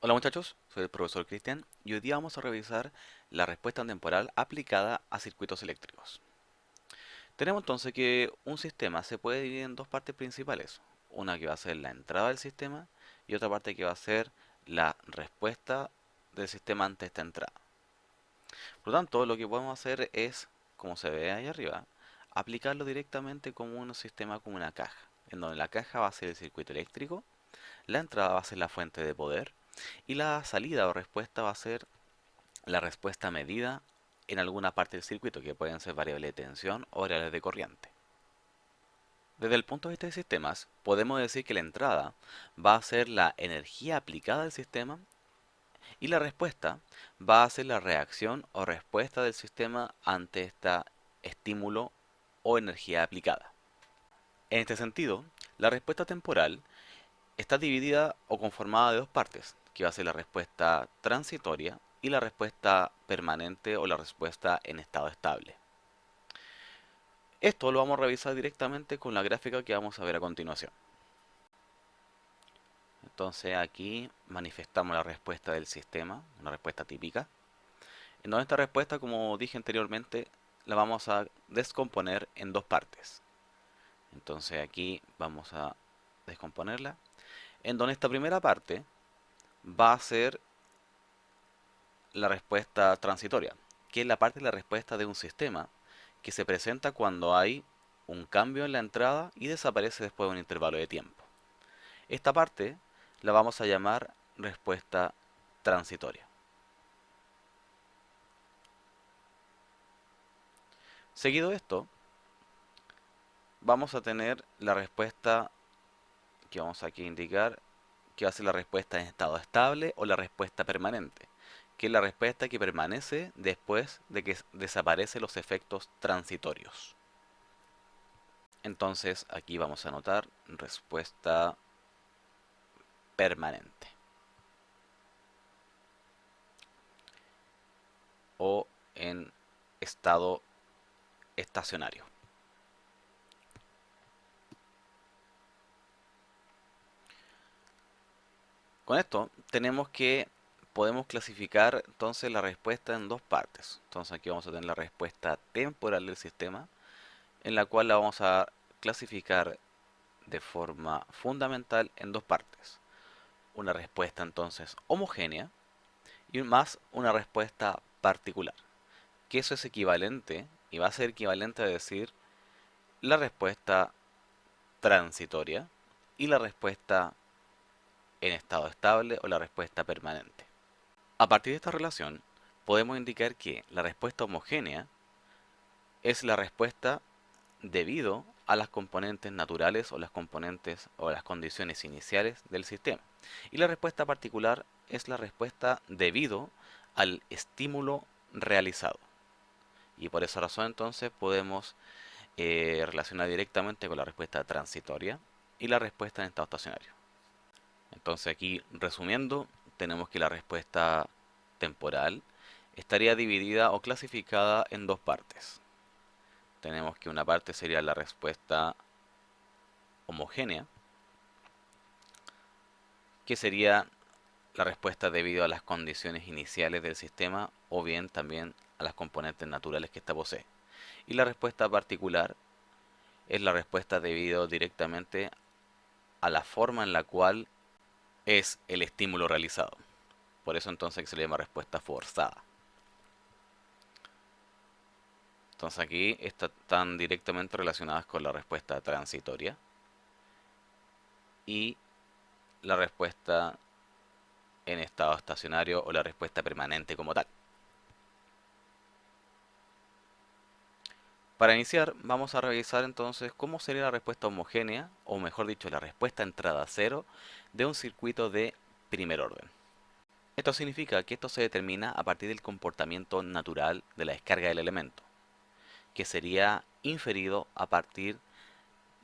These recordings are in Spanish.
Hola muchachos, soy el profesor Cristian y hoy día vamos a revisar la respuesta temporal aplicada a circuitos eléctricos. Tenemos entonces que un sistema se puede dividir en dos partes principales, una que va a ser la entrada del sistema y otra parte que va a ser la respuesta del sistema ante esta entrada. Por lo tanto, lo que podemos hacer es, como se ve ahí arriba, aplicarlo directamente como un sistema, como una caja, en donde la caja va a ser el circuito eléctrico, la entrada va a ser la fuente de poder y la salida o respuesta va a ser la respuesta medida en alguna parte del circuito, que pueden ser variables de tensión o variables de corriente. Desde el punto de vista de sistemas, podemos decir que la entrada va a ser la energía aplicada al sistema y la respuesta va a ser la reacción o respuesta del sistema ante este estímulo o energía aplicada. En este sentido, la respuesta temporal está dividida o conformada de dos partes, que va a ser la respuesta transitoria y la respuesta permanente o la respuesta en estado estable. Esto lo vamos a revisar directamente con la gráfica que vamos a ver a continuación. Entonces aquí manifestamos la respuesta del sistema, una respuesta típica, en donde esta respuesta, como dije anteriormente, la vamos a descomponer en dos partes. Entonces aquí vamos a descomponerla, en donde esta primera parte va a ser la respuesta transitoria, que es la parte de la respuesta de un sistema que se presenta cuando hay un cambio en la entrada y desaparece después de un intervalo de tiempo. Esta parte la vamos a llamar respuesta transitoria. Seguido esto, vamos a tener la respuesta que vamos aquí a indicar, que va a ser la respuesta en estado estable o la respuesta permanente, que es la respuesta que permanece después de que desaparecen los efectos transitorios. Entonces aquí vamos a anotar respuesta permanente o en estado estacionario. Con esto tenemos que podemos clasificar entonces la respuesta en dos partes. Entonces aquí vamos a tener la respuesta temporal del sistema, en la cual la vamos a clasificar de forma fundamental en dos partes. Una respuesta entonces homogénea y más una respuesta particular. Que eso es equivalente y va a ser equivalente a decir la respuesta transitoria y la respuesta en estado estable o la respuesta permanente. A partir de esta relación, podemos indicar que la respuesta homogénea es la respuesta debido a las componentes naturales o las componentes o las condiciones iniciales del sistema. Y la respuesta particular es la respuesta debido al estímulo realizado. Y por esa razón entonces podemos relacionar directamente con la respuesta transitoria y la respuesta en estado estacionario. Entonces aquí, resumiendo, tenemos que la respuesta temporal estaría dividida o clasificada en dos partes. Tenemos que una parte sería la respuesta homogénea, que sería la respuesta debido a las condiciones iniciales del sistema o bien también a las componentes naturales que ésta posee. Y la respuesta particular es la respuesta debido directamente a la forma en la cual es el estímulo realizado. Por eso entonces se le llama respuesta forzada. Entonces aquí están directamente relacionadas con la respuesta transitoria y la respuesta en estado estacionario o la respuesta permanente como tal. Para iniciar vamos a revisar entonces cómo sería la respuesta homogénea, o mejor dicho, la respuesta entrada cero de un circuito de primer orden. Esto significa que esto se determina a partir del comportamiento natural de la descarga del elemento, que sería inferido a partir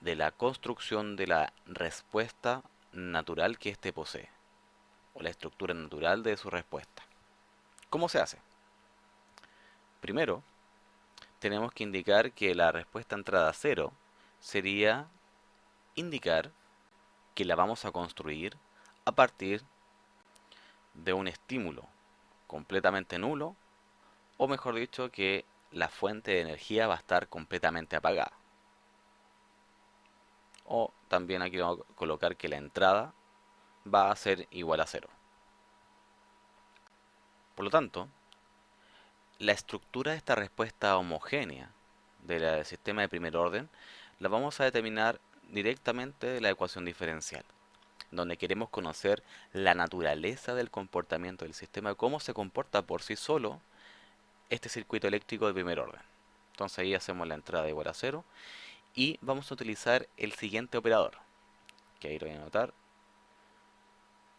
de la construcción de la respuesta natural que éste posee, o la estructura natural de su respuesta. ¿Cómo se hace? Primero, tenemos que indicar que la respuesta entrada cero sería indicar que la vamos a construir a partir de un estímulo completamente nulo, o mejor dicho, que la fuente de energía va a estar completamente apagada. O también aquí vamos a colocar que la entrada va a ser igual a cero. Por lo tanto, la estructura de esta respuesta homogénea del sistema de primer orden la vamos a determinar directamente de la ecuación diferencial, donde queremos conocer la naturaleza del comportamiento del sistema, cómo se comporta por sí solo este circuito eléctrico de primer orden. Entonces ahí hacemos la entrada igual a cero y vamos a utilizar el siguiente operador, que ahí lo voy a anotar,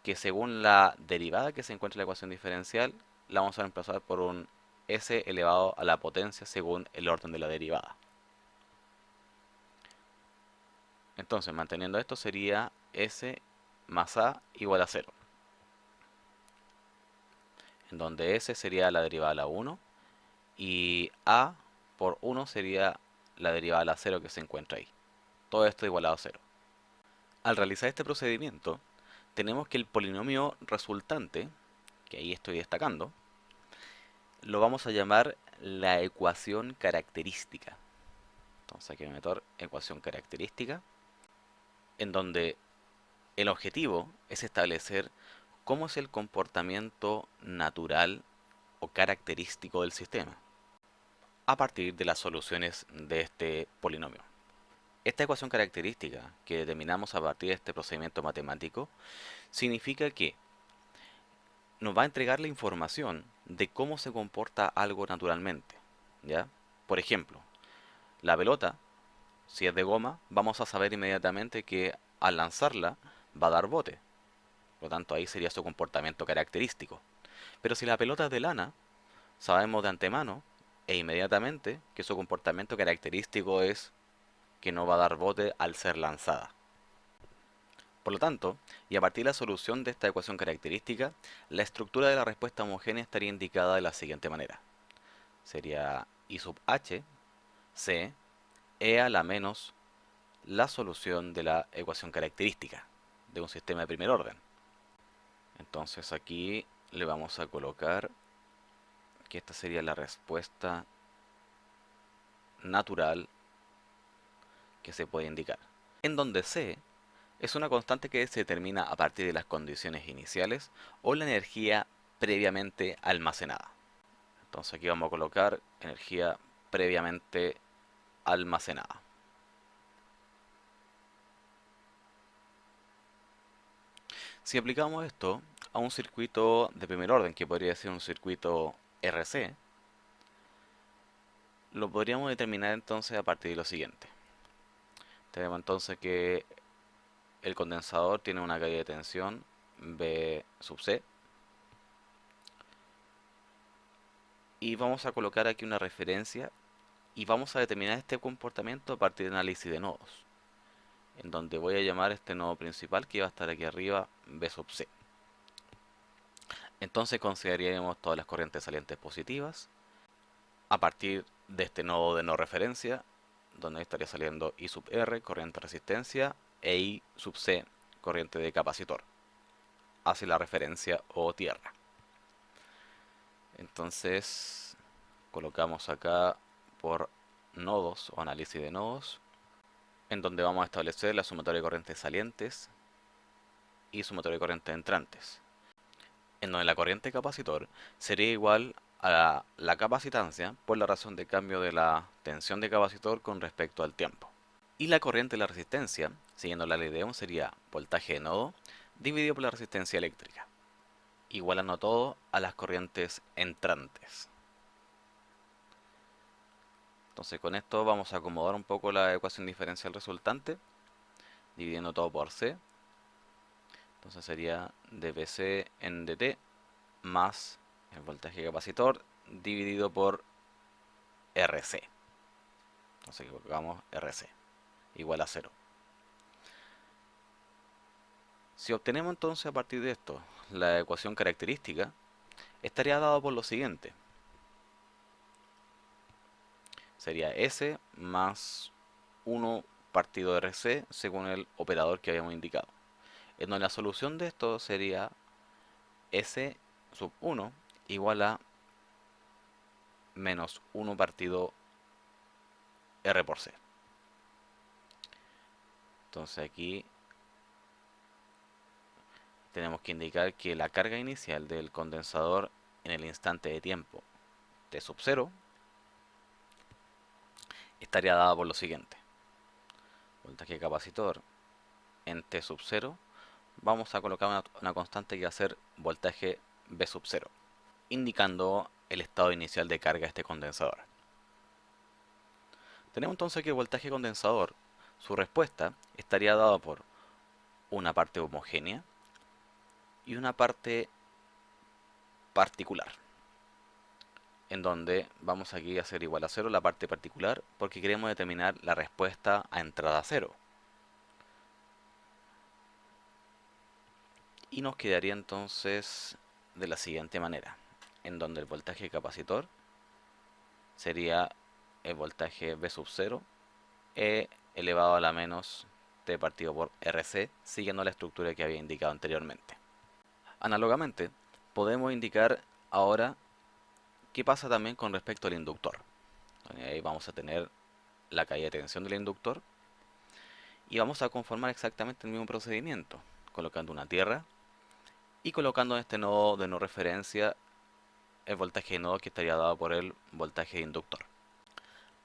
que según la derivada que se encuentra en la ecuación diferencial, la vamos a reemplazar por un s elevado a la potencia según el orden de la derivada. Entonces, manteniendo esto, sería s más a igual a cero, en donde s sería la derivada a la 1 y a por 1 sería la derivada a la 0 que se encuentra ahí. Todo esto igualado a cero. Al realizar este procedimiento, tenemos que el polinomio resultante, que ahí estoy destacando, lo vamos a llamar la ecuación característica. Entonces aquí voy a meter ecuación característica, en donde el objetivo es establecer cómo es el comportamiento natural o característico del sistema a partir de las soluciones de este polinomio. Esta ecuación característica que determinamos a partir de este procedimiento matemático significa que nos va a entregar la información de cómo se comporta algo naturalmente, ¿ya? Por ejemplo, la pelota, si es de goma, vamos a saber inmediatamente que al lanzarla va a dar bote. Por lo tanto, ahí sería su comportamiento característico. Pero si la pelota es de lana, sabemos de antemano e inmediatamente que su comportamiento característico es que no va a dar bote al ser lanzada. Por lo tanto, y a partir de la solución de esta ecuación característica, la estructura de la respuesta homogénea estaría indicada de la siguiente manera. Sería I sub h, c, e a la menos la solución de la ecuación característica de un sistema de primer orden. Entonces aquí le vamos a colocar que esta sería la respuesta natural que se puede indicar. En donde c es una constante que se determina a partir de las condiciones iniciales o la energía previamente almacenada. Entonces aquí vamos a colocar energía previamente almacenada. Si aplicamos esto a un circuito de primer orden, que podría ser un circuito RC, lo podríamos determinar entonces a partir de lo siguiente. Tenemos entonces que el condensador tiene una caída de tensión B sub C. Y vamos a colocar aquí una referencia y vamos a determinar este comportamiento a partir de análisis de nodos, en donde voy a llamar este nodo principal que va a estar aquí arriba B sub C. Entonces consideraríamos todas las corrientes salientes positivas a partir de este nodo de no referencia, donde estaría saliendo I sub R, corriente de resistencia, e I sub C, corriente de capacitor, hacia la referencia o tierra. Entonces colocamos acá por nodos o análisis de nodos, en donde vamos a establecer la sumatoria de corrientes salientes y sumatoria de corrientes entrantes, en donde la corriente capacitor sería igual a la capacitancia por la razón de cambio de la tensión de capacitor con respecto al tiempo. Y la corriente de la resistencia, siguiendo la ley de Ohm, sería voltaje de nodo dividido por la resistencia eléctrica, igualando todo a las corrientes entrantes. Entonces con esto vamos a acomodar un poco la ecuación diferencial resultante, dividiendo todo por C. Entonces sería dVc en dt más el voltaje capacitor dividido por RC. Entonces colocamos RC igual a 0. Si obtenemos entonces a partir de esto la ecuación característica, estaría dado por lo siguiente. Sería S más 1 partido RC según el operador que habíamos indicado. En donde la solución de esto sería S sub 1 igual a menos 1 partido R por C. Entonces aquí tenemos que indicar que la carga inicial del condensador en el instante de tiempo T sub 0 estaría dada por lo siguiente. Voltaje capacitor en T sub 0, vamos a colocar una constante que va a ser voltaje V sub 0, indicando el estado inicial de carga de este condensador. Tenemos entonces que el voltaje condensador, su respuesta, estaría dada por una parte homogénea y una parte particular, en donde vamos aquí a hacer igual a 0 la parte particular porque queremos determinar la respuesta a entrada 0. Y nos quedaría entonces de la siguiente manera, en donde el voltaje capacitor sería el voltaje V sub 0 E elevado a la menos T partido por RC, siguiendo la estructura que había indicado anteriormente. Análogamente, podemos indicar ahora qué pasa también con respecto al inductor. Ahí vamos a tener la caída de tensión del inductor y vamos a conformar exactamente el mismo procedimiento, colocando una tierra y colocando en este nodo de no referencia el voltaje de nodo que estaría dado por el voltaje de inductor,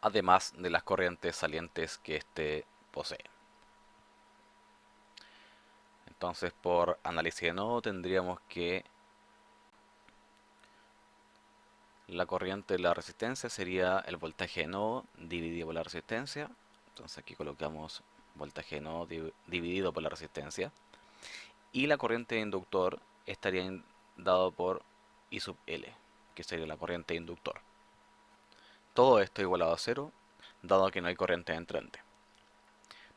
además de las corrientes salientes que éste posee. Entonces, por análisis de nodo tendríamos que la corriente de la resistencia sería el voltaje de nodo dividido por la resistencia. Entonces aquí colocamos voltaje de nodo dividido por la resistencia. Y la corriente de inductor estaría dado por I sub L, que sería la corriente de inductor. Todo esto igualado a cero, dado que no hay corriente entrante.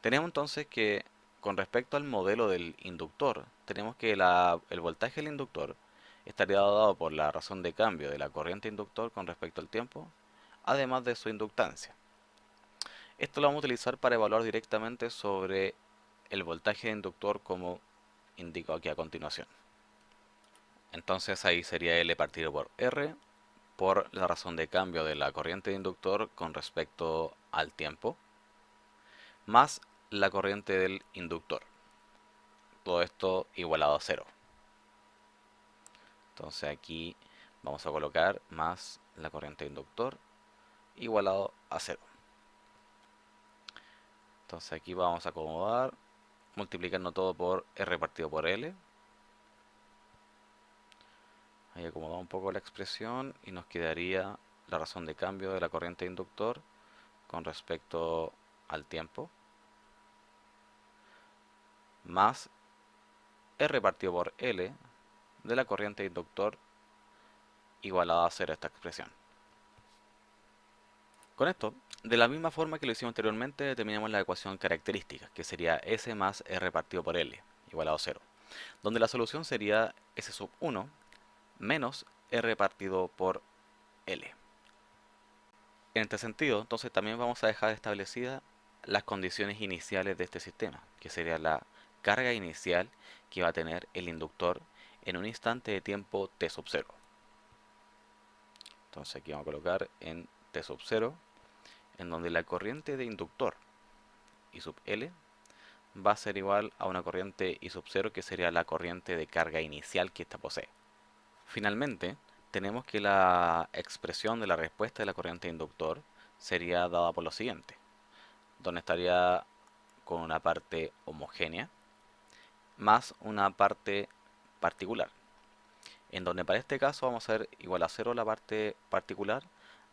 Tenemos entonces que, con respecto al modelo del inductor, tenemos que el voltaje del inductor estaría dado por la razón de cambio de la corriente inductor con respecto al tiempo, además de su inductancia. Esto lo vamos a utilizar para evaluar directamente sobre el voltaje de inductor como indico aquí a continuación. Entonces ahí sería L partido por R por la razón de cambio de la corriente de inductor con respecto al tiempo, más la corriente del inductor. Todo esto igualado a cero. Entonces aquí vamos a colocar más la corriente de inductor igualado a cero. Entonces aquí vamos a acomodar multiplicando todo por R partido por L. Ahí acomodamos un poco la expresión y nos quedaría la razón de cambio de la corriente de inductor con respecto al tiempo, más R partido por L de la corriente de inductor igualada a cero esta expresión. Con esto, de la misma forma que lo hicimos anteriormente, determinamos la ecuación característica, que sería S más R partido por L, igualado a 0, donde la solución sería S sub 1 menos R partido por L. En este sentido, entonces también vamos a dejar establecidas las condiciones iniciales de este sistema, que sería la carga inicial que va a tener el inductor en un instante de tiempo t sub 0. Entonces aquí vamos a colocar en t sub 0, en donde la corriente de inductor I sub L va a ser igual a una corriente I sub 0 que sería la corriente de carga inicial que ésta posee. Finalmente, tenemos que la expresión de la respuesta de la corriente de inductor sería dada por lo siguiente, donde estaría con una parte homogénea más una parte particular, en donde para este caso vamos a hacer igual a 0 la parte particular,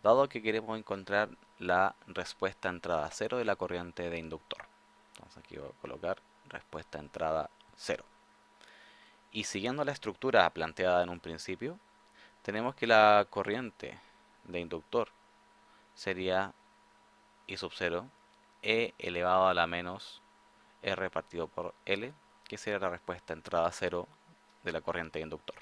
dado que queremos encontrar la respuesta a entrada 0 de la corriente de inductor. Entonces aquí voy a colocar respuesta a entrada 0. Y siguiendo la estructura planteada en un principio, tenemos que la corriente de inductor sería I sub 0 E elevado a la menos R partido por L, que sería la respuesta a entrada 0 de la corriente de inductor.